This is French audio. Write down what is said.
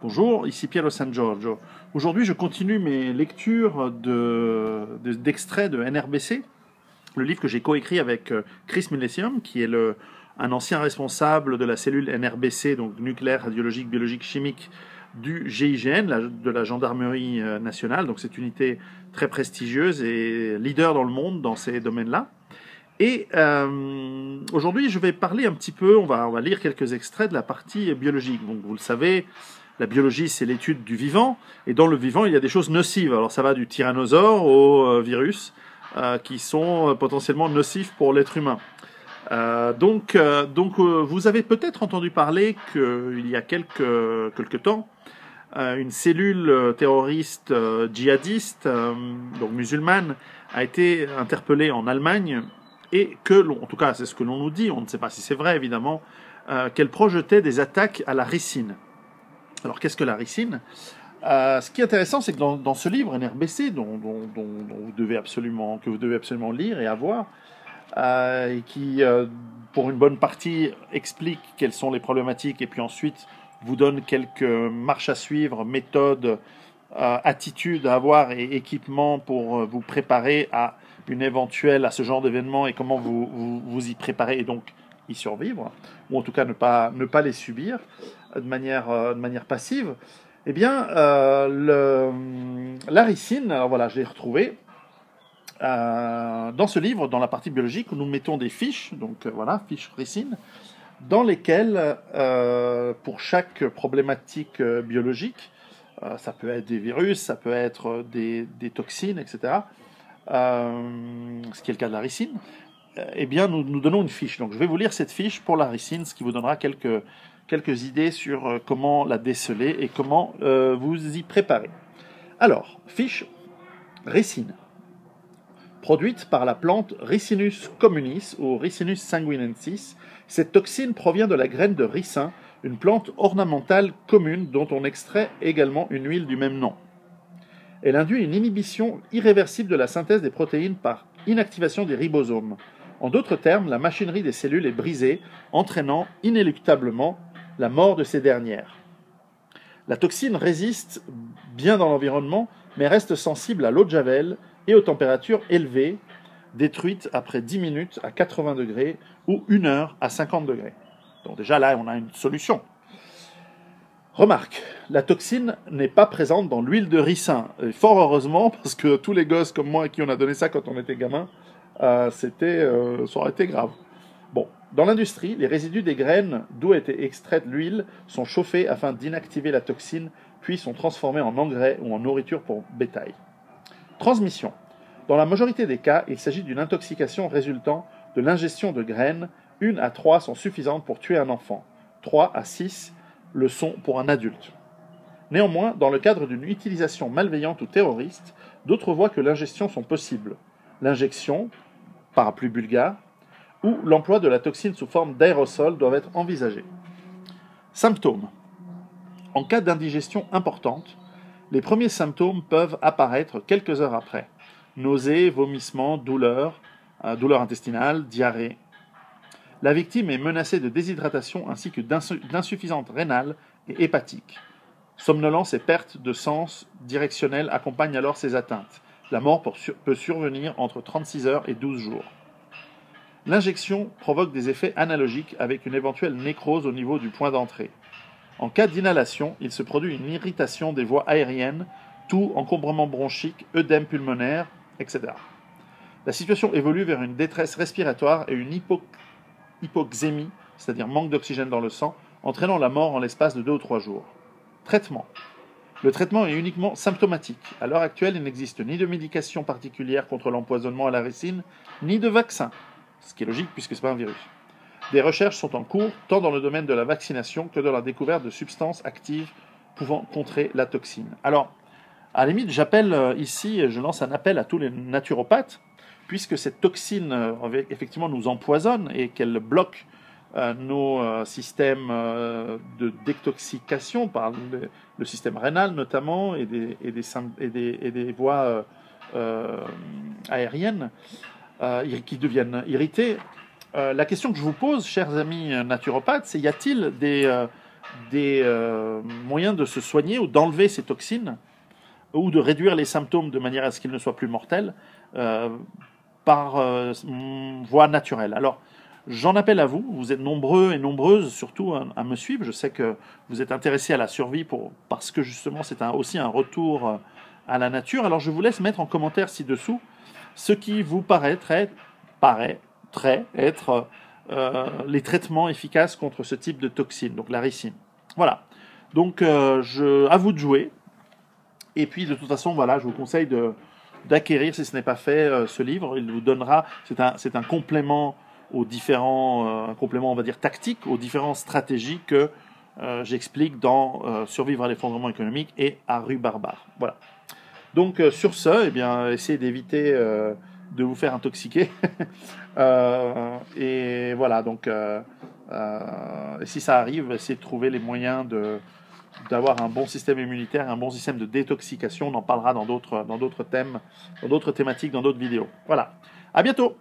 Bonjour, ici Piero San Giorgio. Aujourd'hui, je continue mes lectures d'extraits de NRBC, le livre que j'ai coécrit avec Chris Millesium, qui est un ancien responsable de la cellule NRBC, donc nucléaire, radiologique, biologique, chimique, du GIGN, de la Gendarmerie nationale. Donc cette unité très prestigieuse et leader dans le monde dans ces domaines-là. Et aujourd'hui, je vais parler un petit peu, on va lire quelques extraits de la partie biologique. Donc vous le savez, la biologie, c'est l'étude du vivant, et dans le vivant, il y a des choses nocives. Alors ça va du tyrannosaure au virus, qui sont potentiellement nocifs pour l'être humain. Vous avez peut-être entendu parler qu'il y a quelques temps, une cellule terroriste djihadiste, donc musulmane, a été interpellée en Allemagne, et en tout cas c'est ce que l'on nous dit, on ne sait pas si c'est vrai évidemment, qu'elle projetait des attaques à la ricine. Alors qu'est-ce que la ricine ? Ce qui est intéressant, c'est que dans ce livre NRBC, que vous devez absolument lire et avoir, et qui, pour une bonne partie, explique quelles sont les problématiques, et puis ensuite vous donne quelques marches à suivre, méthodes, attitudes à avoir et équipements pour vous préparer à ce genre d'événement, et comment vous y préparer et donc y survivre, ou en tout cas ne pas les subir de manière passive. Eh bien, la ricine, alors voilà, je l'ai retrouvée dans ce livre, dans la partie biologique, où nous mettons des fiches, donc voilà, fiches ricine, dans lesquelles, pour chaque problématique biologique, ça peut être des virus, ça peut être des toxines, etc., ce qui est le cas de la ricine, eh bien, nous donnons une fiche. Donc, je vais vous lire cette fiche pour la ricine, ce qui vous donnera quelques idées sur comment la déceler et comment vous y préparer. Alors, fiche ricine. Produite par la plante Ricinus communis ou Ricinus sanguinensis, cette toxine provient de la graine de ricin, une plante ornementale commune dont on extrait également une huile du même nom. Elle induit une inhibition irréversible de la synthèse des protéines par inactivation des ribosomes. En d'autres termes, la machinerie des cellules est brisée, entraînant inéluctablement la mort de ces dernières. La toxine résiste bien dans l'environnement, mais reste sensible à l'eau de Javel et aux températures élevées, détruite après 10 minutes à 80 degrés ou 1 heure à 50 degrés. Donc déjà là, on a une solution. Remarque, la toxine n'est pas présente dans l'huile de ricin. Et fort heureusement, parce que tous les gosses comme moi à qui on a donné ça quand on était gamin, ça aurait été grave. Bon, dans l'industrie, les résidus des graines d'où a été extraite l'huile sont chauffés afin d'inactiver la toxine, puis sont transformés en engrais ou en nourriture pour bétail. Transmission. Dans la majorité des cas, il s'agit d'une intoxication résultant de l'ingestion de graines. 1 à 3 sont suffisantes pour tuer un enfant. 3 à 6 le sont pour un adulte. Néanmoins, dans le cadre d'une utilisation malveillante ou terroriste, d'autres voies que l'ingestion sont possibles. L'injection, parapluie bulgare, ou l'emploi de la toxine sous forme d'aérosol doivent être envisagés. Symptômes. En cas d'indigestion importante, les premiers symptômes peuvent apparaître quelques heures après. Nausées, vomissements, douleurs intestinales, diarrhée. La victime est menacée de déshydratation ainsi que d'insuffisance rénale et hépatique. Somnolence et perte de sens directionnel accompagnent alors ces atteintes. La mort peut survenir entre 36 heures et 12 jours. L'injection provoque des effets analogiques avec une éventuelle nécrose au niveau du point d'entrée. En cas d'inhalation, il se produit une irritation des voies aériennes, toux, encombrement bronchique, œdème pulmonaire, etc. La situation évolue vers une détresse respiratoire et une hypoxémie, c'est-à-dire manque d'oxygène dans le sang, entraînant la mort en l'espace de 2 ou 3 jours. Traitement. Le traitement est uniquement symptomatique. À l'heure actuelle, il n'existe ni de médication particulière contre l'empoisonnement à la ricine, ni de vaccin, ce qui est logique puisque ce n'est pas un virus. Des recherches sont en cours, tant dans le domaine de la vaccination que dans la découverte de substances actives pouvant contrer la toxine. Alors, à la limite, je lance un appel à tous les naturopathes, puisque cette toxine, effectivement, nous empoisonne et qu'elle bloque nos systèmes de détoxication par le système rénal notamment et des voies aériennes qui deviennent irritées. La question que je vous pose, chers amis naturopathes, c'est y a-t-il des moyens de se soigner ou d'enlever ces toxines ou de réduire les symptômes de manière à ce qu'ils ne soient plus mortels par voie naturelle. Alors, j'en appelle à vous, vous êtes nombreux et nombreuses surtout à me suivre, je sais que vous êtes intéressés à la survie parce que justement c'est aussi un retour à la nature. Alors je vous laisse mettre en commentaire ci-dessous ce qui vous paraîtrait être les traitements efficaces contre ce type de toxine, donc la ricine. Voilà, donc à vous de jouer. Et puis de toute façon, voilà, je vous conseille d'acquérir, si ce n'est pas fait, ce livre. Il vous donnera, c'est un complément aux différents, un complément, on va dire, tactique, aux différentes stratégies que j'explique dans Survivre à l'effondrement économique et à Rue Barbare. Voilà. Donc sur ce, eh bien, essayez d'éviter de vous faire intoxiquer. Et voilà, donc si ça arrive, essayez de trouver les moyens d'avoir un bon système immunitaire, un bon système de détoxication. On en parlera dans d'autres thèmes, dans d'autres thématiques, dans d'autres vidéos. Voilà. À bientôt.